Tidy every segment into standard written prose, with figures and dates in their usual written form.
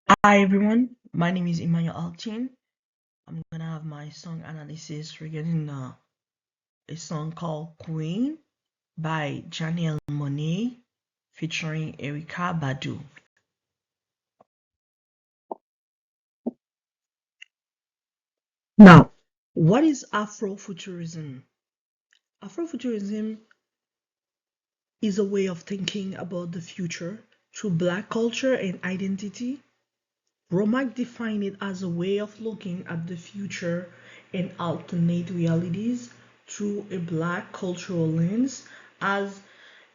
Hi everyone, my name is Emmanuel Altin. I'm gonna have my song analysis regarding a song called Queen by Janelle Monáe featuring Erykah Badu. Now, what is Afrofuturism? Afrofuturism is a way of thinking about the future through Black culture and identity. Romack defined it as a way of looking at the future and alternate realities through a Black cultural lens, as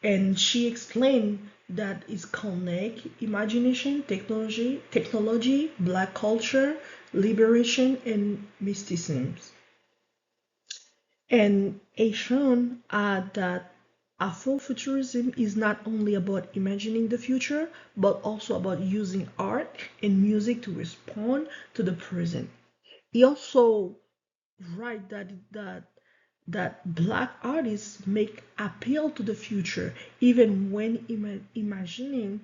and she explained that is connect imagination, technology, Black culture, liberation, and mysticism. And Ashon add that Afrofuturism is not only about imagining the future, but also about using art and music to respond to the present. He also write that Black artists make appeal to the future even when imagining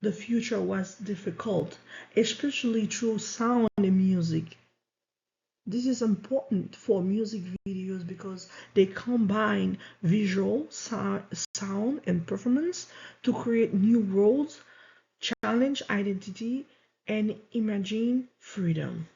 the future was difficult, especially through sound and music. This is important for music videos because they combine visual, sound, and performance to create new worlds, challenge identity, and imagine freedom.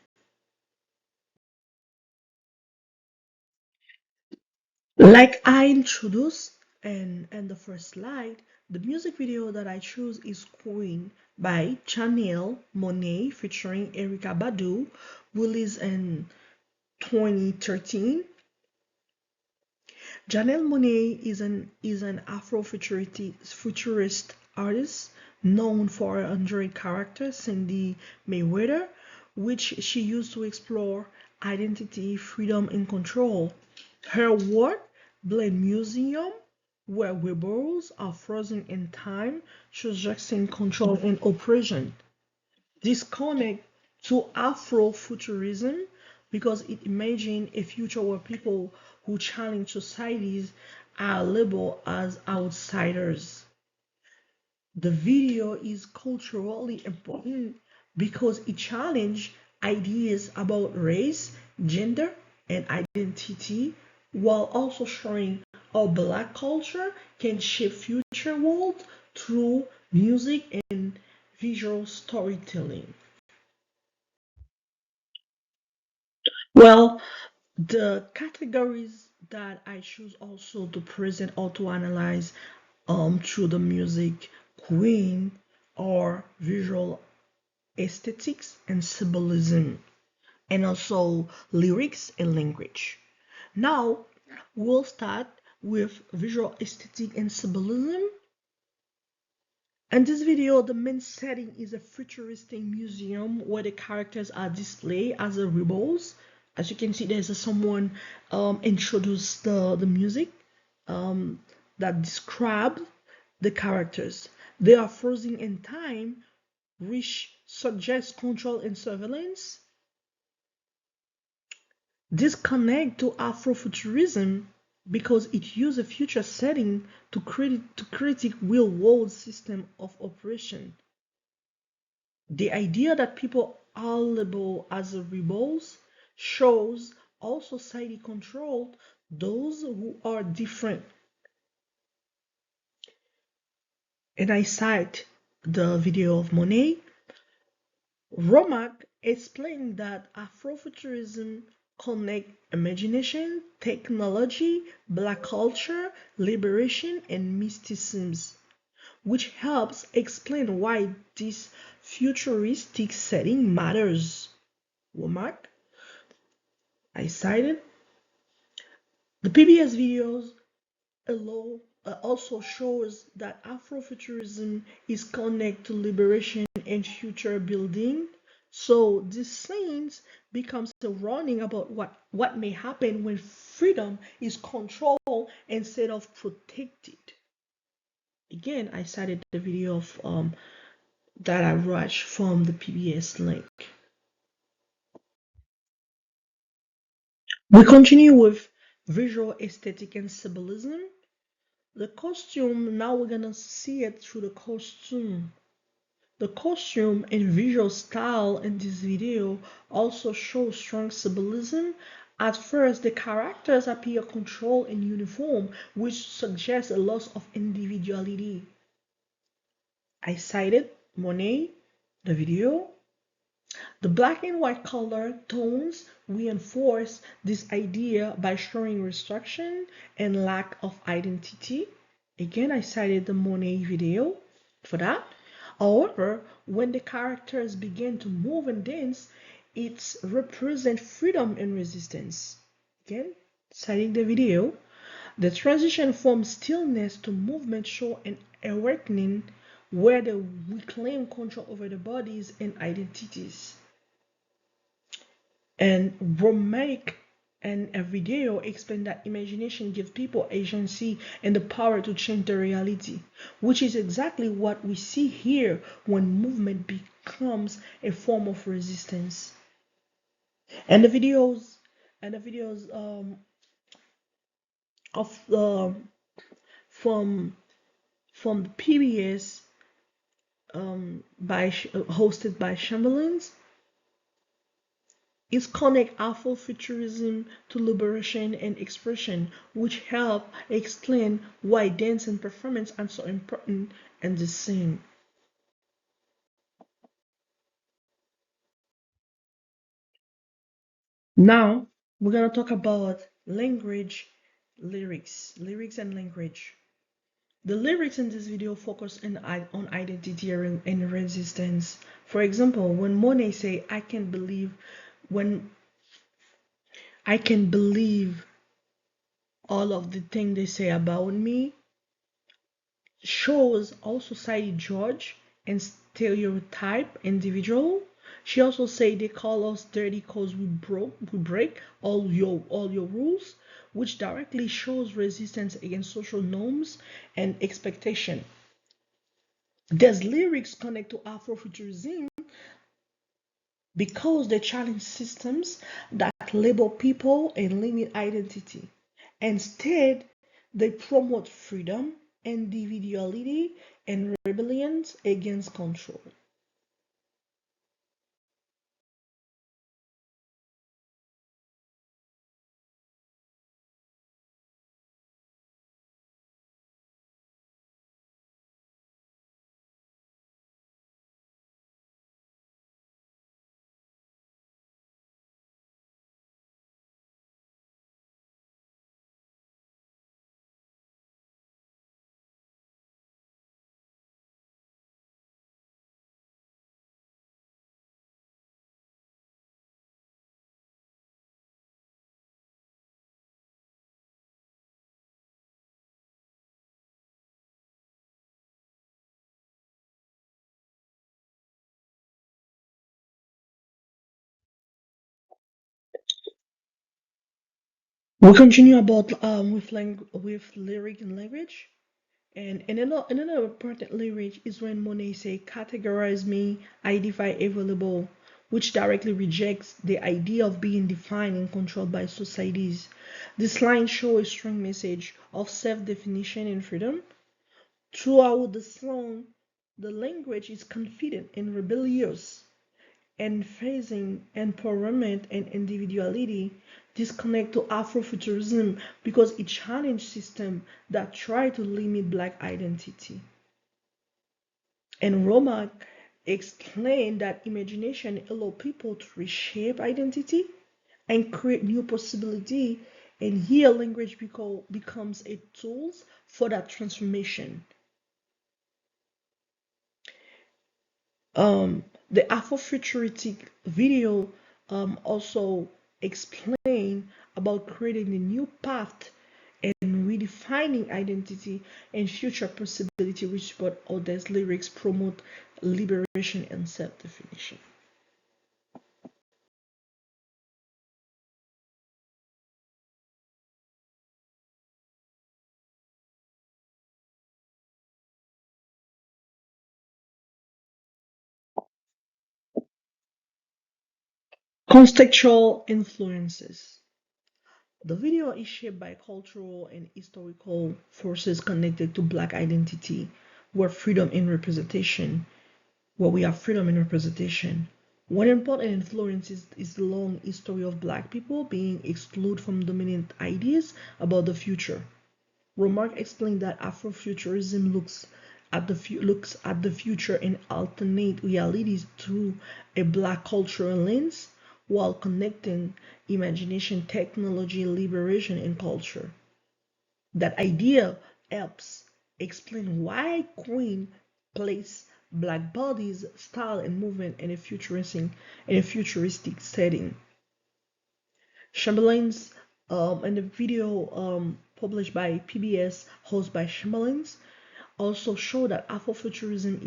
Like I introduced and the first slide, the music video that I choose is Queen by Chanel Monet featuring Erykah Badu, released in 2013. Janelle Monáe is an Afrofuturist artist known for her Android character Cindy Mayweather, which she used to explore identity, freedom, and control. Her work blend museum where rebels are frozen in time, suggesting control and oppression. This connect to Afrofuturism because it imagines a future where people who challenge societies are labeled as outsiders. The video is culturally important because it challenges ideas about race, gender, and identity while also showing how Black culture can shape future world through music and visual storytelling. Well, the categories that I choose also to present or to analyze through the music queen or visual aesthetics and symbolism and also lyrics and language. Now we'll start with visual aesthetic and symbolism. In this video, the main setting is a futuristic museum where the characters are displayed as a rebels. As you can see, there's someone introduced the music um, that describes the characters. They are frozen in time, which suggests control and surveillance. This connect to Afrofuturism because it uses a future setting to critique real-world system of operation. The idea that people are labeled as rebels shows all society controlled those who are different. And I cite the video of Monet. Romack explained that Afrofuturism connect imagination, technology, Black culture, liberation, and mysticism, which helps explain why this futuristic setting matters. Womack, I cited. The PBS videos also shows that Afrofuturism is connected to liberation and future building. So this scenes becomes a warning about what may happen when freedom is controlled instead of protected. Again, I cited the video of that I watched from the PBS link. We continue with visual aesthetic and symbolism. The costume, now we're gonna see it through the costume. The costume and visual style in this video also show strong symbolism. At first, the characters appear controlled and uniform, which suggests a loss of individuality. I cited Monet, the video. The black and white color tones reinforce this idea by showing restriction and lack of identity. Again, I cited the Monet video for that. However, when the characters begin to move and dance, it represents freedom and resistance. Again, citing the video. The transition from stillness to movement show an awakening where they reclaim control over their bodies and identities. And Romantic and a video explain that imagination gives people agency and the power to change their reality, which is exactly what we see here when movement becomes a form of resistance. And the videos of from the PBS hosted by Chamberlains is connect Afrofuturism to liberation and expression, which help explain why dance and performance are so important in the scene. Now we're gonna talk about language, lyrics and language. The lyrics in this video focus on identity and resistance. For example, when Monet say, "I can believe," when I can believe all of the things they say about me, shows also cited George and stereotype individual. She also say they call us dirty cause we break all your rules, which directly shows resistance against social norms and expectation. These lyrics connect to Afrofuturism because they challenge systems that label people and limit identity. Instead, they promote freedom, individuality, and rebellion against control. We continue about with lyric and language. And another important lyric is when Monet say, "Categorize me, I defy available," which directly rejects the idea of being defined and controlled by societies. This line shows a strong message of self-definition and freedom. Throughout the song, the language is confident and rebellious, emphasizing empowerment and individuality. Disconnect to Afrofuturism because it challenged systems that try to limit Black identity. And Romack explained that imagination allows people to reshape identity and create new possibility, and here language becomes a tool for that transformation. The Afrofuturistic video also explain about creating a new path and redefining identity and future possibility, which but others lyrics promote liberation and self-definition. Contextual influences. The video is shaped by cultural and historical forces connected to Black identity, where freedom and representation. where we have freedom and representation. One important influence is the long history of Black people being excluded from dominant ideas about the future. Remark explained that Afrofuturism looks at the future and alternate realities through a Black cultural lens, while connecting imagination, technology, liberation, and culture. That idea helps explain why Queen placed Black bodies, style, and movement in a futuristic setting. Chamberlain's in the video published by PBS, hosted by Chamberlain's, also show that Afrofuturism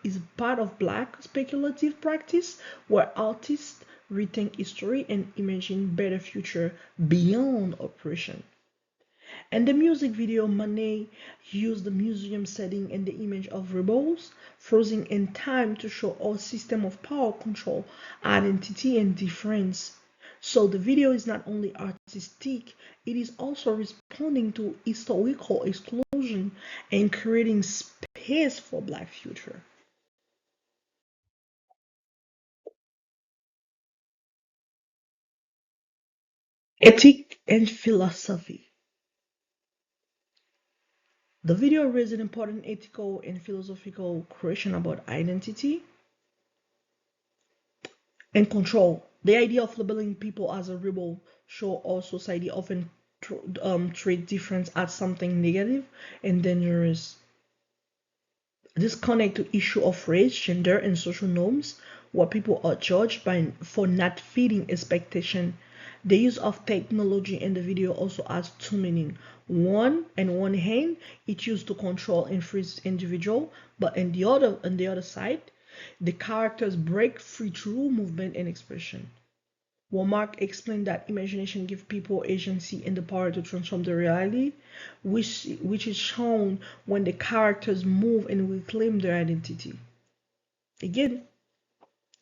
is part of Black speculative practice where artists rethink history and imagine better future beyond oppression. In the music video, Manet used the museum setting and the image of rebels frozen in time to show our system of power control, identity, and difference. So the video is not only artistic, it is also responding to historical exclusion and creating space for Black future. Ethic and philosophy. The video raised an important ethical and philosophical question about identity and control. The idea of labeling people as a rebel show our society often treat difference as something negative and dangerous. This connect to issue of race, gender, and social norms, where people are judged by for not fitting expectation. The use of technology in the video also has two meaning. On one hand, it's used to control and freeze individual, but on the other side, the characters break free through movement and expression. Womack explained that imagination gives people agency and the power to transform the reality, which is shown when the characters move and reclaim their identity. Again,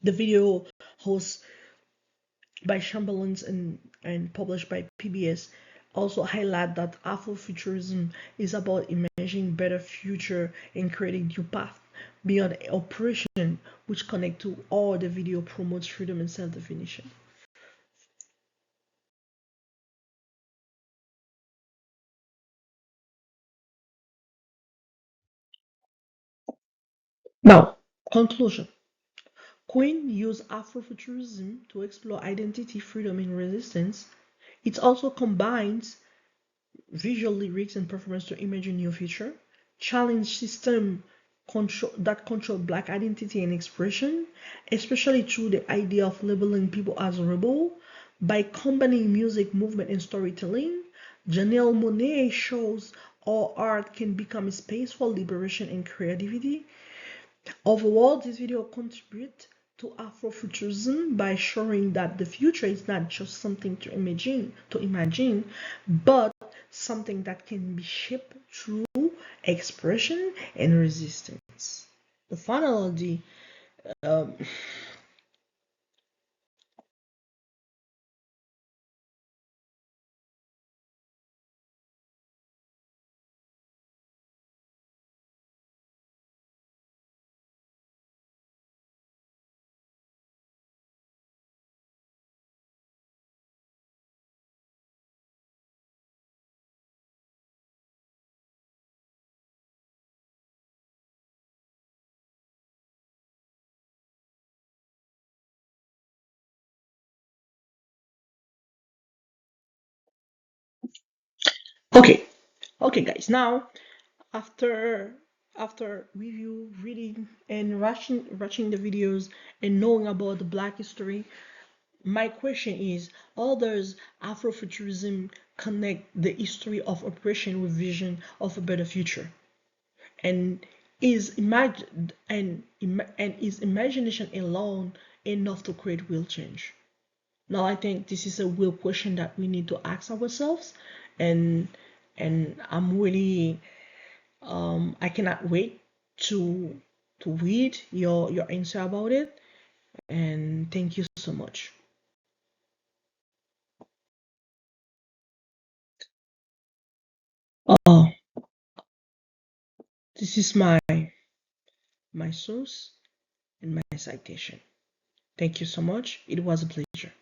the video host by Chamberlain and published by PBS also highlight that Afrofuturism is about imagining better future and creating new path beyond oppression, which connect to all the video promotes freedom and self-definition. Now, conclusion. Queen used Afrofuturism to explore identity, freedom, and resistance. It also combines visual lyrics and performance to imagine new future, challenge system that control black identity and expression, especially through the idea of labeling people as rebel. By combining music, movement, and storytelling, Janelle Monáe shows how art can become a space for liberation and creativity. Overall, this video contributes to Afrofuturism by showing that the future is not just something to imagine, but something that can be shaped through expression and resistance. The phonology, um, okay, okay, guys. Now, after after review, reading, and watching the videos and knowing about the Black history, my question is, how does Afrofuturism connect the history of oppression with vision of a better future? And is imagination alone enough to create real change? Now I think this is a real question that we need to ask ourselves, and I'm really I cannot wait to read your answer about it. And thank you so much. Oh, this is my source, in my citation. Thank you so much. It was a pleasure.